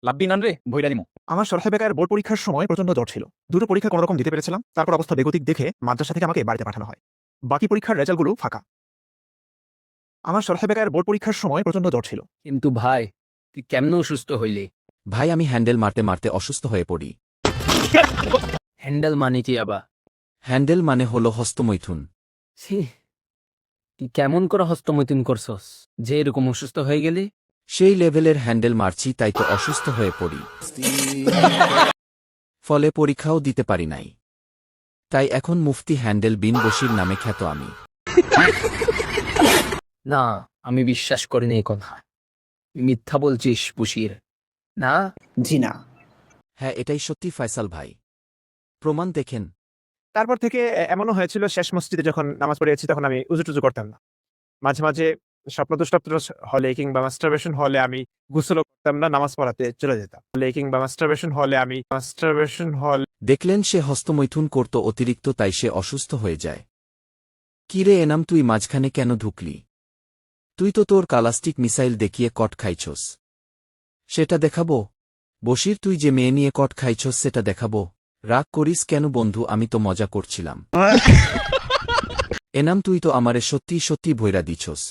লাভবি নান রে ভইরা দিমু। আমার সরহে বেকার বোর্ড পরীক্ষার সময় প্রচন্ড জ্বর ছিল। দুটো পরীক্ষা কোনোরকম দিতে পেরেছিলাম, তারপর অবস্থা বেগতিক দেখে মাদ্রাসা থেকে আমাকে বাড়িতে পাঠানো হয়। বাকি পরীক্ষার রেজাল্টগুলো ফাঁকা। আমার সরহে বেকার বোর্ড পরীক্ষার সময় প্রচন্ড জ্বর ছিল। কিন্তু ভাই তুই কেমনে অসুস্থ হইলি? ভাই আমি হ্যান্ডেল মারতে মারতে অসুস্থ হয়ে পড়ি। হ্যান্ডেল মানে কি আবার? হ্যান্ডেল মানে হলো হস্তমৈথুন। ছি, তুই কেমন করে হস্তমৈথুন করছস যে এরকম অসুস্থ হয়ে গেলি? সেই লেভেলের হ্যান্ডেল মারছি তাই তো অসুস্থ হয়ে পড়ি। ফলে পরীক্ষাও দিতে পারি নাই। তাই এখন মুফতি হ্যান্ডেল বিন বশির নামে খ্যাত আমি। না, আমি বিশ্বাস করিনি এই কথা। তুই মিথ্যা বলছিস বশির। না, জি না। হ্যাঁ এটাই সত্যি ফয়সাল ভাই। প্রমাণ দেখেন। তারপর থেকে এমনও হয়েছিল, শেষ মসজিদে যখন নামাজ পড়িয়েছি তখন আমি উজু টুজু করতাম না। মাঝে মাঝে স্বপ্নদোষ হলে কিংবা মাস্টারবেশন হলে আমি গোসলও করতাম না, নামাজ পড়াতে চলে যেতাম। কিংবা মাস্টারবেশন হলে দেখলেন সে হস্তমৈথুন করত অতিরিক্ত, তাই সে অসুস্থ হয়ে যায়। কিরে এনাম তুই মাঝখানে কেন ঢুকলি? তুই তো তোর কালাস্টিক মিসাইল দেখিয়ে কট খাইছস। সেটা দেখাবো? বশির তুই যে মেয়ে নিয়ে কট খাইছস সেটা দেখাবো? রাগ করিস কেন বন্ধু, আমি তো মজা করছিলাম। এনাম তুই তো আমারে সত্যি সত্যি ভৈরা দিছস।